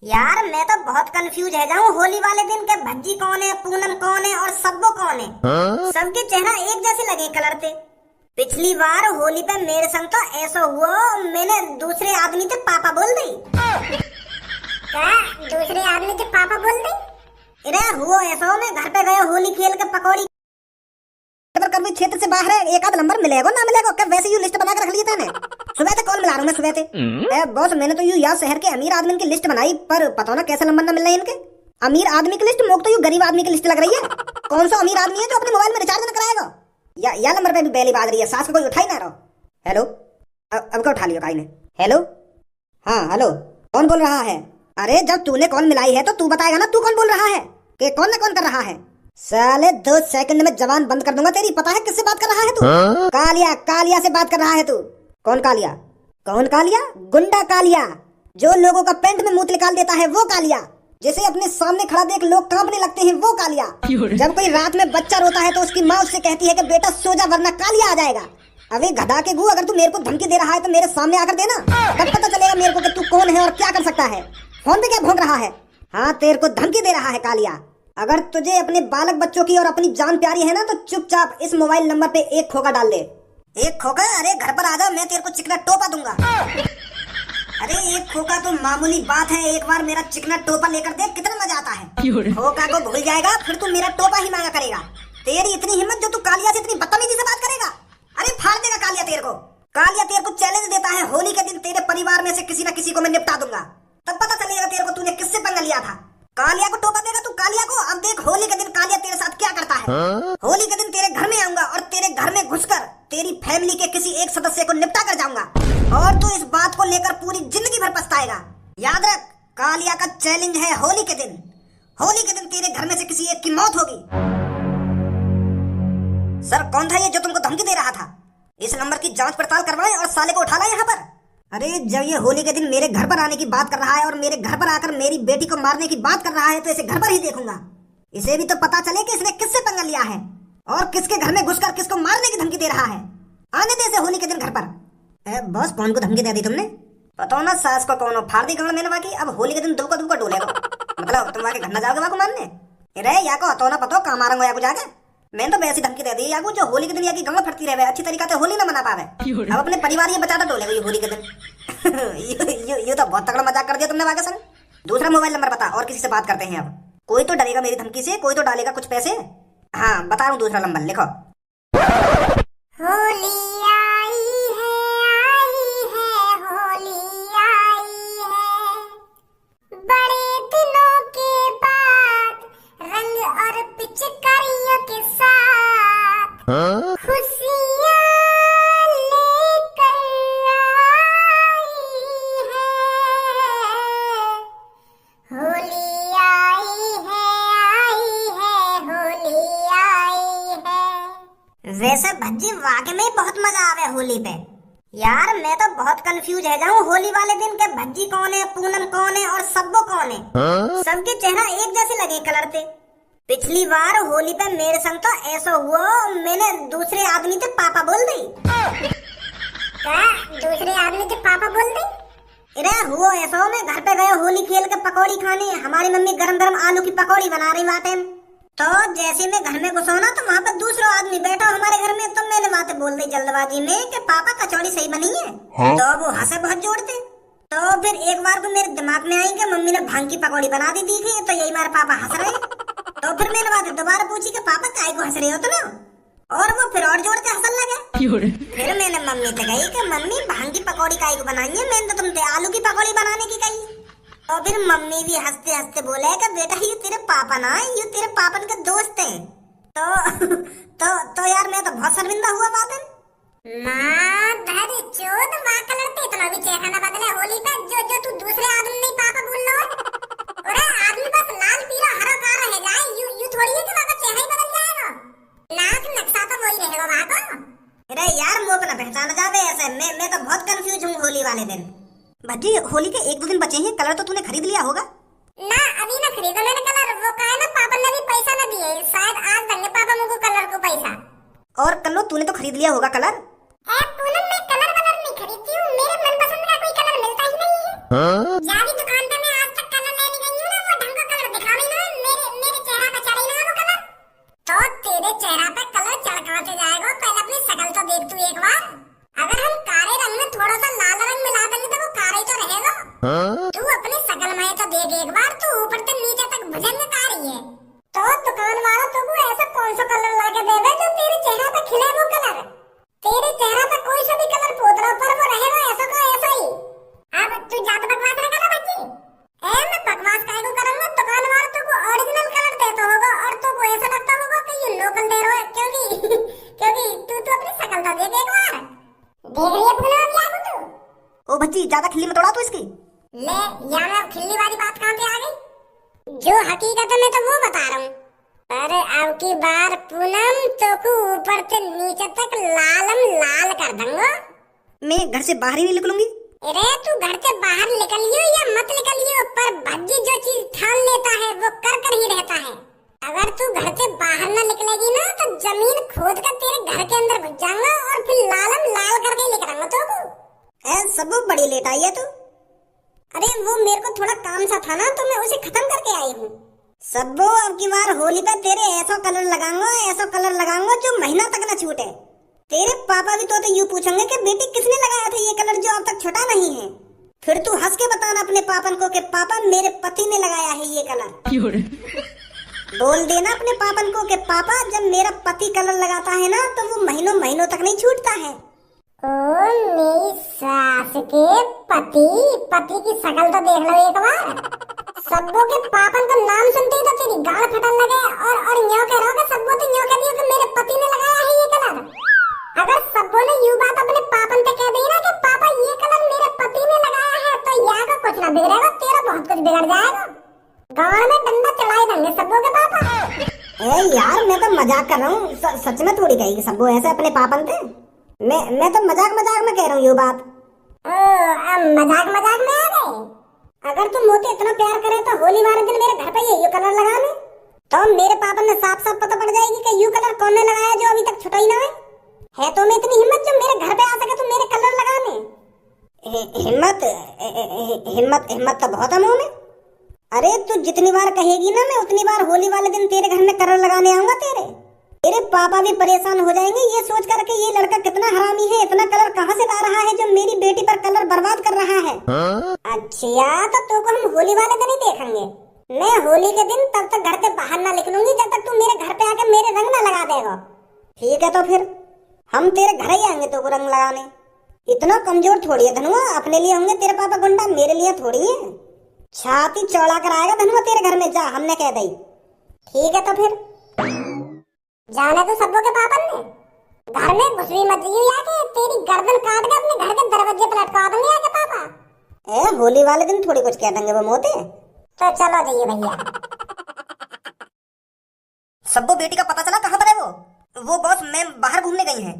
यार मैं तो बहुत कंफ्यूज है जाऊं होली वाले दिन के भज्जी कौन है, पूनम कौन है और सब्बो कौन है। सबके चेहरा एक जैसे लगे कलर पे। पिछली बार होली पे मेरे संग तो ऐसा हुआ, मैंने दूसरे आदमी से पापा बोल दी। क्या? दूसरे आदमी के पापा बोल दी? अरे हुआ ऐसा, मैं घर पे गया होली खेल के पकौड़ी कभी क्षेत्र से बाहर है, एक आध नंबर मिलेगा ना मिलेगा क्या? वैसे यू लिस्ट बना के रख ली तूने। सुबह से कॉल मिला रहा हूँ मैं सुबह से। बॉस मैंने तो यू यहाँ शहर के अमीर आदमी की लिस्ट बनाई, पर पता ना कैसे नंबर ना मिल रहे इनके। अमीर आदमी की लिस्ट मोक तो यू गरीब आदमी की लिस्ट लग रही है। कौन सा अमीर आदमी है जो अपने मोबाइल में रिचार्ज न कराएगा? या नंबर पे भी बेली बाज रही है, सास को कोई उठा ही ना रहो। हेलो, अब क्या उठा लिया काई ने? हेलो, हाँ हेलो, कौन बोल रहा है? अरे जब तूने कॉल मिलाई है तो तू बताएगा ना तू कौन बोल रहा है, कि कौन न कौन कर रहा है। साले 2 सेकंड में जबान बंद कर दूंगा तेरी। पता है किससे बात कर रहा है तू? कालिया, कालिया से बात कर रहा है तू। कौन कालिया? कौन कालिया? गुंडा कालिया, जो लोगों का पेंट में मूत निकाल देता है वो कालिया, जिसे अपने सामने खड़ा देख लोग कांपने लगते हैं वो कालिया। जब कोई रात में बच्चा रोता है तो उसकी माँ उससे कहती है कि बेटा सो जा वरना कालिया आ जाएगा। अबे गधा के गू, अगर तू मेरे को धमकी दे रहा है तो मेरे सामने आकर देना, तब पता चलेगा मेरे को कि तू कौन है और क्या कर सकता है। फोन पे क्या भौंक रहा है? हाँ तेरे को धमकी दे रहा है कालिया। अगर तुझे अपने बालक बच्चों की और अपनी जान प्यारी है ना तो चुपचाप इस मोबाइल नंबर पे एक खोखा डाल दे। एक खोखा? अरे घर पर आ जा, मैं तेरे को चिकना टोपा दूंगा। अरे एक खोखा तो मामूली बात है, एक बार मेरा चिकना टोपा लेकर देख कितना मजा आता है। खोखा को भूल जाएगा फिर तू मेरा टोपा ही मांगा करेगा। तेरी इतनी हिम्मत जो तू कालिया से इतनी बदतमीजी से बात करेगा? अरे फाड़ देगा कालिया तेरे को। कालिया तेरे को चैलेंज देता है, होली के दिन तेरे परिवार में से किसी न किसी को मैं निपटा दूंगा, तब पता चलेगा तेरे को तूने किससे पंगा लिया था। कालिया को टोपा देगा तू कालिया को। अब देख होली के दिन कालिया तेरे साथ क्या करता है। होली के दिन तेरे घर में आऊंगा और तेरे घर में घुसकर तेरी फैमिली के किसी एक सदस्य को निपटा कर जाऊंगा, और तू इस बात को लेकर पूरी जिंदगी भर पछताएगा। याद रख, कालिया का चैलेंज है होली के दिन। होली के दिन तेरे घर में से किसी एक की मौत होगी। सर कौन था ये जो तुमको धमकी दे रहा था? इस नंबर की जांच पड़ताल करवाएं और साले को उठा लाएं यहाँ पर। अरे जब ये होली के दिन मेरे घर पर आने की बात कर रहा है और मेरे घर पर आकर मेरी बेटी को मारने की बात कर रहा है तो इसे घर पर ही देखूंगा। इसे भी तो पता चले कि इसने किससे पंगा लिया है और किसके घर में घुसकर किसको मारने की धमकी दे रहा है। आने दे इसे होली के दिन घर पर। बॉस कौन को धमकी दे दी तुमने? बताओ ना सास को कौन हो, फाड़ दी गांड मैंने बाकी। अब होली के दिन दुबका दुबका डोलेगा। मतलब तुम आके घर न जाओगे वहां को मारने? अरे या को तो ना पतो कहाँ मारूंगा या को जाके। मैंने तो वैसी धमकी दे दी यागू जो होली के दिन या की गंगा फटती रहे, अच्छी तरीका से होली ना मना पावे। अब अपने परिवार ये बचाता डोलेगा ये होली के दिन। ये तो बहुत तगड़ा मजाक कर दिया तुमने वाके संग। दूसरा मोबाइल नंबर बता और किसी से बात करते हैं। अब कोई तो डरेगा मेरी धमकी से, कोई तो डालेगा कुछ पैसे। हाँ बता रहा हूँ, दूसरा नंबर लिखो। होली आई है, होली आई है, बड़े दिनों के बाद रंग और पिचकारियों के साथ खुशियाँ लेकर आई है। होली आई है, होली आई है। वैसे भज्जी वाकई में बहुत मजा आवे होली पे। यार मैं तो बहुत कंफ्यूज है जाऊं होली वाले दिन के भज्जी कौन है, पूनम कौन है और सब्बो कौन है। सबके चेहरा एक जैसे लगे कलर पे। पिछली बार होली पे मेरे संग तो ऐसा हुआ, मैंने दूसरे आदमी से पापा बोल दी। क्या? दूसरे आदमी के पापा बोल दी? अरे हुआ ऐसा, मैं घर पे गया होली खेल के पकौड़ी खाने, हमारी मम्मी गरम गरम आलू की पकौड़ी बना रही बातें। तो जैसे मैं घर में घुसा ना तो वहाँ पर दूसरा आदमी बैठा हमारे घर में, तो मैंने बातें बोल दी जल्दबाजी में कि पापा कचौड़ी सही बनी है। तो वो हंसे बहुत जोर थे। तो फिर एक बार को मेरे दिमाग में आई कि मम्मी ने भांग की पकौड़ी बना दी थी, तो यही मारे पापा हंस रहे। तो फिर मैंने बात दोबारा पूछी कि पापा काय को हंस रहे हो तुम, और वो फिर और जोर से हंसने लगे। फिर मैंने मम्मी से कही कि मम्मी भांग की पकौड़ी काय को बनाई है, मैंने तो तुमसे आलू की पकौड़ी बनाने की कही। तो फिर मम्मी भी हंसते हंसते बोले कि बेटा ये तेरे पापा ना, ये तेरे पापन के दोस्त हैं। तो यार मैं तो बहुत शर्मिंदा हुआ बातें। माँ धर चोद माँ कलर पे इतना भी चेहरा ना बदले होली पे, जो तू दूसरे आदमी नहीं पापा बोल लो। अरे आदमी बस लाल पीला हरा का रह जाए, यू थोड़ी है कि वहाँ का चेहरा ही बदल जाएगा। नाक नक्शा तो वही रहेगा वहाँ का। अरे यार मुँह अपना पहचान जावे ऐसे। मैं तो बहुत कंफ्यूज हूँ होली वाले दिन। भज्जी होली के 1-2 दिन बचे हैं, कलर तो तूने खरीद लिया होगा ना? अभी ना खरीदा मैंने कलर, वो कहा ना पापा ने भी पैसा ना दिए, शायद आज देंगे पापा मुझको कलर को पैसा। और कल्लो तूने तो खरीद लिया होगा कलर। पूनम मैं कलर नहीं खरीदती हूँ, मेरे मनपसंद का कोई कलर मिलता ही नहीं है। जारी दुकान पे मैं आज तक कलर देख एक बार, तू ऊपर से नीचे तक भुजंग का रही है। तो दुकान वाला तुमको ऐसा कौन सा कलर लाके देवे जो तेरे चेहरे पे खिले वो कलर। तेरे चेहरे पे कोई सा भी कलर पोत रहा पर वो रहेगा ऐसा का ऐसा ही। अब तू ज्यादा बकवास ना कर बच्ची। मैं बकवास काहे को करूंगा, दुकान वाला तुमको ओरिजिनल कलर देता होगा और तुमको ऐसा लगता होगा कि ये लोकल दे रहा है, क्योंकि क्योंकि तू तो अपनी शक्ल तो देख एक बार। देख रही है फुलवा क्या को तू? ओ बच्ची ज्यादा खिल्ली मत उड़ा तू इसकी। ले यहाँ में खिल्ली वाली बात कहाँ पे आ गई? जो हकीकत है मैं तो वो बता रहा हूँ। अरे अब की बार पूनम तो को ऊपर से नीचे तक लालम लाल कर दूंगा। मैं घर से बाहर ही नहीं निकलूंगी। अरे तू घर से बाहर निकलियो या मत निकलियो, पर भज्जी जो चीज ठान लेता है वो कर ही रहता है। अगर तू घर से बाहर ना निकलेगी ना तो जमीन खोद कर तेरे घर के अंदर घुस जाऊंगा और फिर लालम लाल करके लेकर आऊंगा तो को। सब बड़ी लेट आई है तू। अरे वो मेरे को थोड़ा काम सा था ना तो मैं उसे खत्म करके आई हूँ। सबो अब की बार होली पे तेरे ऐसा कलर लगाऊंगा जो महीना तक न छूटे। तेरे पापा भी तो यूं पूछेंगे कि बेटी किसने लगाया था ये कलर जो अब तक छूटा नहीं है। फिर तू हंस के बताना अपने पापन को कि पापा मेरे पति ने लगाया है ये कलर। बोल देना अपने पापन को कि पापा जब मेरा पति कलर लगाता है ना तो वो महीनों महीनों तक नहीं छूटता है। ओ मेरी सास के पति की शक्ल तो देख लो एक बार। सब्बो के पापन का नाम सुनते ही तो तेरी गाल फटन लगे और यूं कह रहा हो कि सब्बो तो यूं कह दियो कि मेरे पति ने लगाया है ये कलर। अगर सब्बो ने यूं बात अपने पापन पे कह दी ना कि पापा ये कलर मेरे पति ने लगाया है तो यहाँ का कुछ ना बिगड़ेगा, तेरा बहुत कुछ बिगड़ जाएगा। गाँव में डंडा चढ़ाए देंगे सब्बो के पापा। यार मैं तो मजाक कर रहा हूँ, सच में थोड़ी कहेगी सब्बो ऐसे अपने पापन थे। मैं तो मजाक में कह रहा हूँ ये बात। मजाक में आ गए। अगर तुम मोते इतना प्यार करे तो होली वाले दिन मेरे घर पे ये कलर लगाने तो मेरे पापा ने साफ साफ पता पड़ जाएगी कि यू कलर कौन ने लगाया जो अभी तक छुटा ही ना है तो मैं इतनी हिम्मत जो मेरे घर पे आ सके तो मेरे कलर लगाने। हिम्मत तो बहुत है मुंह में। अरे तू जितनी बार कहेगी ना मैं उतनी बार होली वाले दिन तेरे घर में कलर लगाने आऊंगा। तेरे पापा भी परेशान हो जाएंगे ये सोच कर के ये लड़का कितना हरामी है, इतना कलर कहाँ से ला रहा है जो मेरी बेटी पर कलर बर्बाद कर रहा है। अच्छा तो तू को हम होली वाले दिन ही देखेंगे। मैं होली के दिन तब तक घर से बाहर ना निकलूंगी जब तक तू मेरे घर पे आके मेरे रंग ना लगा देगा। ठीक है तो फिर हम तेरे घर ही आएंगे तो रंग लगाने। इतना कमजोर थोड़ी है धनुआ, अपने लिए होंगे तेरे पापा गुंडा, मेरे लिए थोड़ी है। छाती चौड़ा कर आएगा धनुआ तेरे घर में, जा हमने कह दी। ठीक है तो फिर जाने तो सब्बो के पापन ने घर में घुसरी मत आके तेरी गर्दन काट के अपने घर के दरवाजे पर लटका देंगे आके पापा। होली वाले दिन थोड़ी कुछ कह देंगे वो मोते। तो चलो जाइए भैया। सब्बो बेटी का पता चला कहाँ पर है वो बॉस मैं बाहर घूमने गई है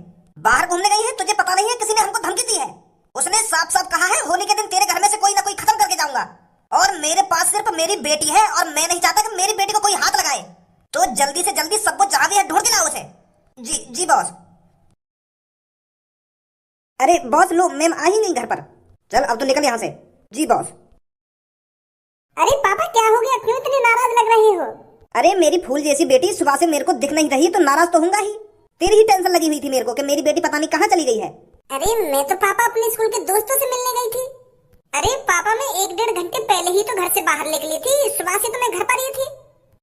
तुझे पता नहीं है, किसी ने हमको धमकी दी है। उसने साफ साफ कहा है होली के दिन तेरे घर में से कोई ना कोई खत्म करके जाऊंगा और मेरे पास सिर्फ मेरी बेटी है और मैं नहीं चाहता कि मेरी बेटी को कोई हाथ लगाए। तो जल्दी से जल्दी सबको जहाँ भी है ढूंढ के लाओ उसे। जी बॉस। अरे बॉस लो मैम आ ही नहीं घर पर, चल अब तो निकल यहाँ से। जी बॉस। अरे पापा क्या हो गया, क्यों इतनी नाराज लग रही हो? अरे मेरी फूल जैसी बेटी सुबह से मेरे को दिख नहीं रही तो नाराज तो होऊंगा ही। तेरी ही टेंशन लगी हुई थी मेरे को कि मेरी बेटी पता नहीं कहाँ चली गई है। अरे मैं तो पापा अपने स्कूल के दोस्तों से मिलने गई थी। अरे पापा मैं 1-1.5 घंटे पहले ही तो घर से बाहर निकली थी, सुबह से तो मैं घर पर ही थी।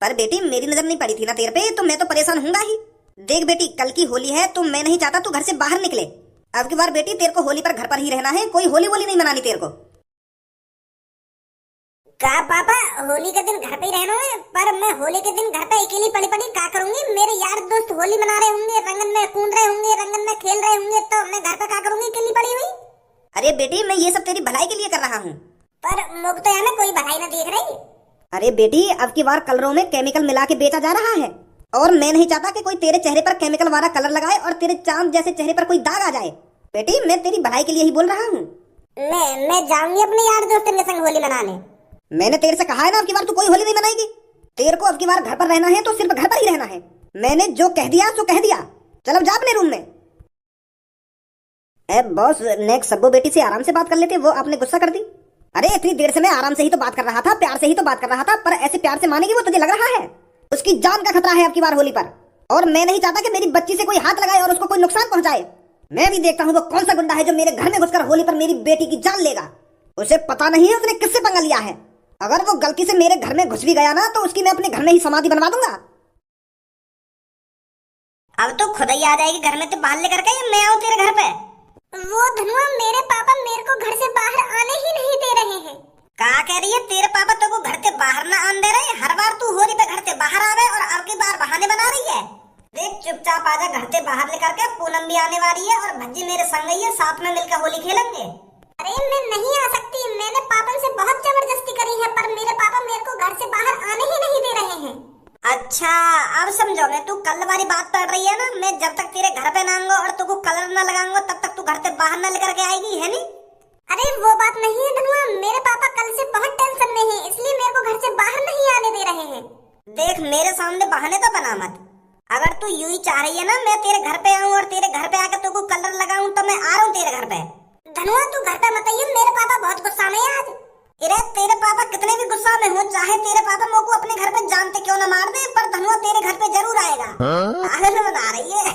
पर बेटी मेरी नजर नहीं पड़ी थी ना तेरे पे तो मैं तो परेशान होऊंगा ही। देख बेटी कल की होली है तो मैं नहीं चाहता तू घर से बाहर निकले। अब की बार बेटी तेरे को होली पर घर पर ही रहना है, कोई होली वोली नहीं मनानी तेरे को। क्या पापा होली के दिन घर पे ही रहना है? पर मैं होली के दिन घर पे अकेली पड़ी क्या करूंगी? मेरे यार दोस्त होली मना रहे होंगे, रंगन में कूद रहे होंगे, रंगन में खेल रहे होंगे, तो मैं घर पे क्या करूंगी अकेली पड़ी हुई? अरे बेटी मैं ये सब तेरी भलाई के लिए कर रहा हूँ। पर मुझे तो यहाँ कोई भलाई ना दिख रही। अरे बेटी अब की बार कलरों में केमिकल मिला के बेचा जा रहा है और मैं नहीं चाहता कि कोई तेरे चेहरे पर केमिकल वाला कलर लगाए और तेरे चांद जैसे चेहरे पर कोई दाग आ जाए। बेटी मैं तेरी भलाई के लिए ही बोल रहा हूँ। मैं जाऊंगी अपने यार दोस्तों के संग होली मनाने। मैंने तेरे से कहा है ना अब की बार तू कोई होली नहीं मनाएगी। तेरे को अब की बार घर पर रहना है तो सिर्फ घर पर ही रहना है। मैंने जो कह दिया तो कह दिया, चल अब जा अपने रूम में। बॉस नेक्स्ट सब्बो बेटी से आराम से बात कर लेते, वो आपने गुस्सा कर दी। अरे इतनी देर से मैं आराम से ही तो बात कर रहा था, प्यार से ही तो बात कर रहा था, पर ऐसे प्यार से मानेगी वो तुझे लग रहा है? उसकी जान का खतरा है अब की बार होली पर और मैं नहीं चाहता कि मेरी बच्ची से कोई हाथ लगाए और उसको कोई नुकसान पहुंचाए। मैं भी देखता हूँ वो कौन सा गुंडा है जो मेरे घर में घुसकर होली पर मेरी बेटी की जान लेगा। उसे पता नहीं है उसने किससे पंगा लिया है अगर वो गलती से मेरे घर में घुस भी गया ना तो उसकी मैं अपने घर में ही समाधि बनवा दूंगा। अब तो खुद ही आ जाएगी घर में, तो बाहर लेकर के या मैं आऊं तेरे घर पे? वो धनुआ, मेरे पापा मेरे को घर से बाहर आने ही नहीं दे रहे हैं। क्या कह रही है? तेरे पापा तो को घर से बाहर ना आने दे रहे? हर बार तू होली पे घर से बाहर आवे और अब की बार बहाने बना रही है। देख चुपचाप आजा घर से बाहर लेकर के, पूनम भी आने वाली है और भज्जी मेरे संग ही है, साथ में मिलकर होली खेलेंगे। अरे मैं नहीं आ सकती, मैंने पापा से बहुत जबरदस्ती करी है पर मेरे पापा मेरे को घर से बाहर आने ही नहीं दे रहे हैं। अच्छा अब समझो, मैं तू कल वाली बात पढ़ रही है ना, मैं जब तक तेरे घर पे ना आऊंगा और तुझको कलर ना लगाऊंगा तब तक तू घर से बाहर ना लेकर के आएगी, है नी? अरे वो बात नहीं है धनुआ, मेरे पापा कल से बहुत टेंशन में हैं, इसलिए मेरे को घर से बाहर नहीं आने दे रहे हैं। देख मेरे सामने बहाने तो बना मत। अगर तू यूं ही चाह रही है ना मैं तेरे घर पे आऊं और तेरे घर पे आकर तुझको कलर लगाऊं तो मैं आ रहा हूं तेरे घर पे। धनुआ तू घर पे मत आइए, मेरे पापा बहुत गुस्सा में है आज। अरे तेरे पापा कितने भी गुस्सा में हो, चाहे तेरे पापा मोको अपने घर पे जानते क्यों ना मार दे, पर धनुआ तेरे घर पे जरूर आएगा। पागल बना रही है।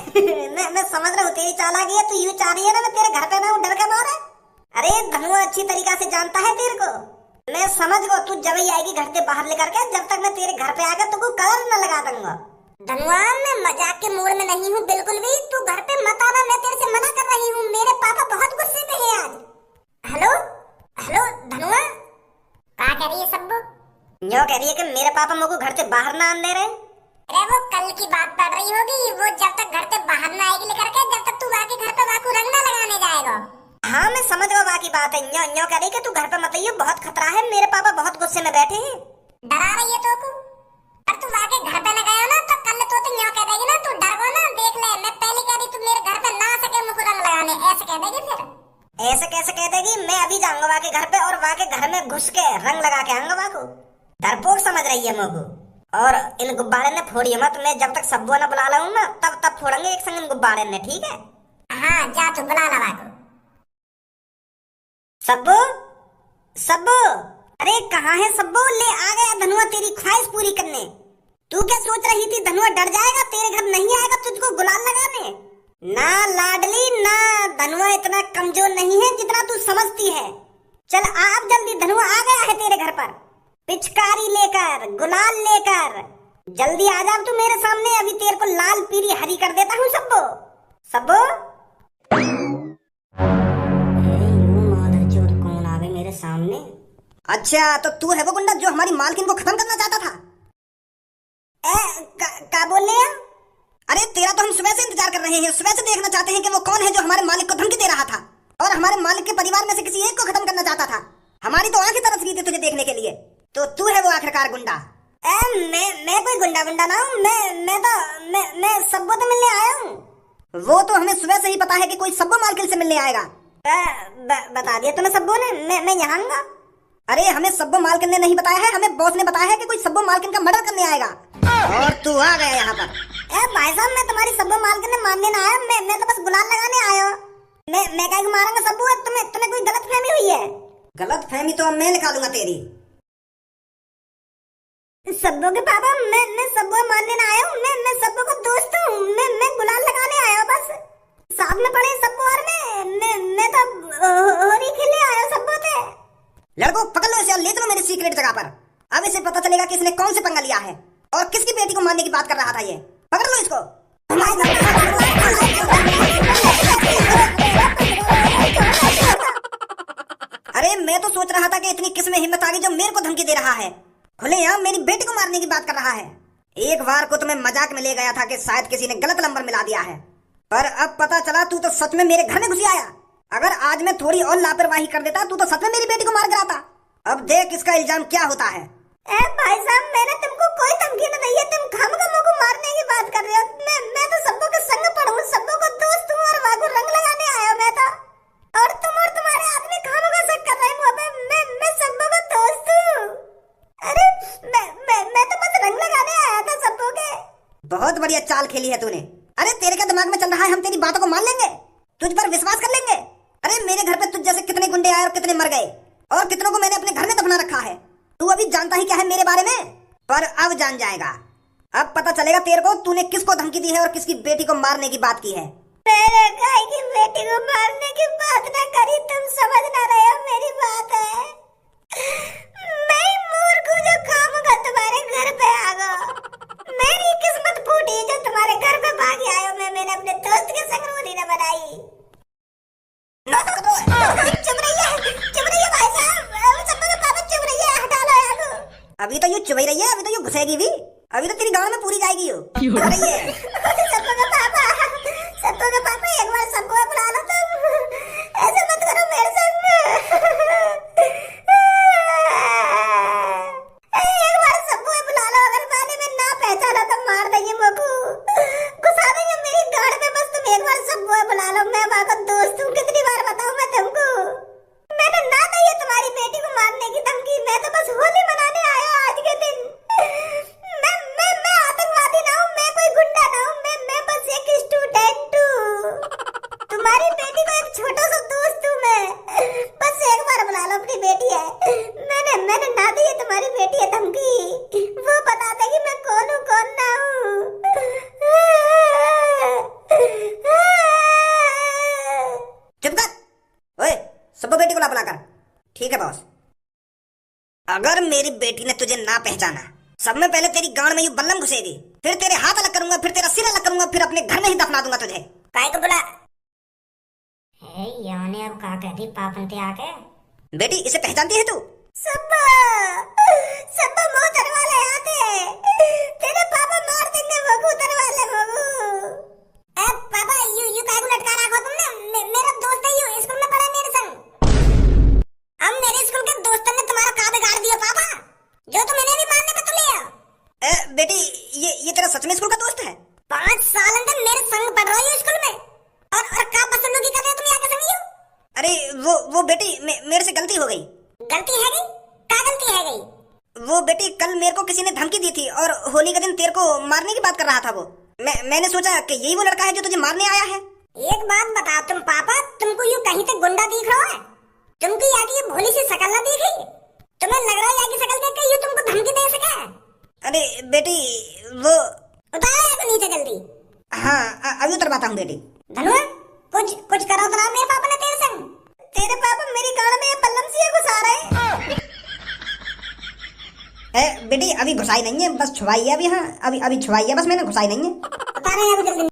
मैं समझ रहा हूँ तेरी चालाकी है, तू यूं चाह रही है ना मैं तेरे घर पे ना डर के मारे। अरे धनुआ अच्छी तरीका से जानता है तेरे को, मैं समझ गो तू जब ही आएगी घर से बाहर लेकर के, जब तक मैं तेरे घर पे आकर तुझको कलर न लगा दूंगा। धनुआ मैं मजाक के मूड में नहीं हूँ बिल्कुल भी, तू घर पे मत आना, मैं तेरे से मना कर रही हूँ, मेरे पापा बहुत गुस्से में हैं आज। हेलो हेलो धनुआ, क्या कह रही है सब्बू? न्यो कह रही है कि मेरे पापा मुझको घर से बाहर ना आने दे रहे। अरे वो कल की बात पड़ रही होगी, वो जब तक घर से बाहर ना आएगी लेकर के, जब तक तू बाकी घर पे वाकू रंग ना लगाने जाएगा। हाँ मैं समझ गया बाकी बात है। न्यो कह रही है कि तू घर पे मत आइए, बहुत खतरा है, मेरे पापा बहुत गुस्से में बैठे हैं। डरा रही है तो को? और तू वाके घर पे न गया ना तो कल तो न्यो कह देगी ना तू डर गो ना, देख ले मैं पहले कह रही तू मेरे घर पे ना आ सके मुझको रंग लगाने, ऐसे कह देगी फिर? ऐसे कैसे कह देगी? मैं अभी जाऊंगा वहाँ के घर पे और वहाँ के घर में घुस के रंग लगा के आऊंगा। वहाँ को डरपोक समझ रही है मुझको। और इन गुब्बारे ने फोड़ी मत, मैं जब तक सब्बू ना बुला लाऊं ना तब फोड़ेंगे एक संग इन गुब्बारे ने, ठीक है? हाँ जा तू बुला ला वहाँ को। सब्बू सब्बू, अरे कहाँ है सब्बू? ले आ गया धनुआ तेरी ख्वाहिश पूरी करने। तू क्या सोच रही थी धनुआ डर जाएगा, तेरे घर नहीं आएगा तुझको गुलाल लगाने? ना लाडली ना, धनुआ इतना कमजोर नहीं है जितना तू समझती है। चल आप जल्दी, धनुआ आ गया है तेरे घर पर, पिचकारी लेकर गुलाल लेकर। जल्दी आ जा तू मेरे सामने, अभी तेरे को लाल पीली हरी कर देता हूँ सब्बू। सब्बू कौन आ गए मेरे सामने? अच्छा तो तू है वो गुंडा जो हमारी मालकिन को खत्म करना चाहता था? क्या बोल रहे हैं? अरे तेरा तो हम सुबह से इंतजार कर रहे हैं, सुबह से देखना चाहते हैं कि वो कौन है जो हमारे मालिक को धमकी दे रहा था और हमारे मालिक के परिवार में से किसी एक को खत्म करना चाहता था। हमारी तो आंखें तरस गई थी तुझे देखने के लिए। तो तू है वो आखिरकार गुंडा? मैं कोई गुंडा ना हूँ, मैं सब्बू से मिलने आया हूँ। वो तो हमें सुबह से ही पता है कि कोई सब्बू मालकिन से मिलने आएगा। बता दिया तुम्हें सब्बू ने? मैं यहाँ आऊंगा। अरे हमें सब्बू मालकिन ने नहीं बताया है, हमें बॉस ने बताया है कि कोई सब्बू मालकिन का मर्डर करने आएगा और तू आ गया यहाँ पर। भाई साहब मैं तुम्हारी सब्बू मालकिन ने मारने ना आया, मैं तो बस गुलाल लगाने आया हूँ। मैं क्या मारूंगा सब्बू? तुम्हें कोई गलत फहमी हुई है? गलत फहमी तो मैं निकालूंगा तेरी। सब्बू के पापा मैं सब्बू मारने ना आया हूँ, मैं सब्बू को दोस्त हूँ, मैं गुलाल लगाने आया हूँ बस। साथ में पड़े सब्बू और मैं तो होली खेलने आया हूँ सब्बू से। लड़को पकड़ लो इसे और ले चलो मेरी सीक्रेट जगह पर। अब इसे पता चलेगा कि इसने कौन से पंगा लिया है और किसकी बेटी को मारने की बात कर रहा था ये। पकड़ लो इसको। अरे मैं तो सोच रहा था कि इतनी किस्में हिम्मत आ गई जो मेरे को धमकी दे रहा है, खुलेआम मेरी बेटी को मारने की बात कर रहा है। एक बार को तुम्हें मजाक में ले गया था कि शायद किसी ने गलत नंबर मिला दिया है, पर अब पता चला तू तो सच में मेरे घर में घुस आया। अगर आज मैं थोड़ी और लापरवाही कर देता तू तो सच में मेरी बेटी को मार गिराता। अब देख इसका इल्जाम क्या होता है। भाई साहब मैंने तुमको कोई धमकी नहीं दी है, तुम खामखा मुझको मारने की बात कर रहे हो। मैं तो सब्बू के संग पढ़ूं, सब्बू को दोस्त हूं और वागू रंग लगाने आया मैं तो। और तुम और तुम्हारे आदमी खामखा शक कर रहे हो। मैं सब्बू का दोस्त हूं। अरे मैं तो बस रंग लगाने आया था सब्बू के। बहुत बढ़िया चाल खेली है तूने। अरे तेरे क्या दिमाग में चल रहा है हम तेरी बातों को मान लेंगे, तुझ पर विश्वास कर लेंगे? अरे मेरे घर पे तुझ जैसे कितने गुंडे आए और कितने मर गए और कितनों को मैंने अपने घर में दफना रखा है। तू अभी जानता ही क्या है मेरे बारे में, पर अब जान जाएगा। अब पता चलेगा तेरे को तूने किसको धमकी दी है और किसकी बेटी को मारने की बात की है। मेरे भाई की बेटी को मारने की बात ना करी, तुम समझ ना रहे हो मेरी बात है। मैं अभी तो यूं चुभ रही है, अभी तो यूं घुसेगी भी, अभी तो तेरी गांव में पूरी जाएगी यो। अरे ये सबको का पापा एक बार सबको बुला लो तुम, ऐसे मत करो मेरे संग। एक बार सबको बुला लो, अगर मैंने में ना पहचाना तो मार देंगे मोकू, घुसा देंगे मेरी गाड़ में। बस तुम एक बार सबको बुला लो, मैं वहां का दोस्त हूँ, कितनी बार बताऊं मैं तुमको। मैंने ना दी है तुम्हारी बेटी को मारने की धमकी, मैं तो बस होली मनाने आया आज के दिन। मैं आतंकवादी ना हूँ, मैं कोई गुंडा ना हूँ, मैं बस एक स्टूडेंट हूँ। तुम्हारी बेटी को एक छोटा सा दोस्त हूँ मैं, बस एक बार बुला लो, अपनी बेटी है। मैंने ना दी है तुम्हारी बेटी है धमकी, वो बता देगी मैं कौन हूँ कौन ना हूँ। चुप कर, ओए सबको बेटी को ला बुलाकर। ठीक है बॉस। अगर मेरी बेटी ने तुझे ना पहचाना, सब में पहले तेरी गांड में यूं बल्लम घुसेगी, फिर तेरे हाथ अलग करूंगा, फिर तेरा सिर अलग करूंगा, फिर अपने घर में ही दफना दूंगा तुझे। काय को बुला है याने, अब का कहती पापन ते आके। बेटी इसे पहचानती है तू? सब्बा मोह तरवाले आते, तेरे पापा मार देंगे मगू तरवाले मगू। ए पापा यू काय को लटका रखा तुमने? मेरा दोस्त है, यू स्कूल में पढ़ा मेरे संग। हम मेरे स्कूल के दोस्तों ने तुम्हारा का बिगाड़ दिया पापा, जो तुम इन्हें भी मारने पे तुले हो। बेटी ये तेरा सच में स्कूल का दोस्त है? 5 साल अंदर मेरे संग पढ़ रही हो स्कूल में, और का बदतमीजी कर रहे हो तुम यहाँ के संग यू? अरे वो बेटी मेरे से गलती हो गई। गलती है गई? क्या गलती है गई? वो बेटी कल मेरे को किसी ने धमकी दी थी, और होली के दिन तेरे को मारने की बात कर रहा था वो। मैंने सोचा कि यही वो लड़का है जो तुझे मारने आया है। एक बात बताओ तुम पापा, तुमको यूं कहीं तक गुंडा दिख रहा है? तुमको यहाँ की ये भोली सी शकल ना दिख रही? तुम्हें लग रहा है यहाँ की शकल देख के यूं तुमको धमकी दे सके? अरे बेटी वो उतार तो नीचे जल्दी। हाँ अभी उतरवाता हूँ बेटी। धनुआ कुछ करो तो ना मेरे पापा ने तेरे संग। तेरे पापा मेरी गाड़ में बल्लम सी घुसा रहे। बेटी अभी घुसाई नहीं है, बस छुआई है अभी। हाँ अभी छुआई है बस, मैंने घुसाई नहीं है। उतारे अभी जल्दी।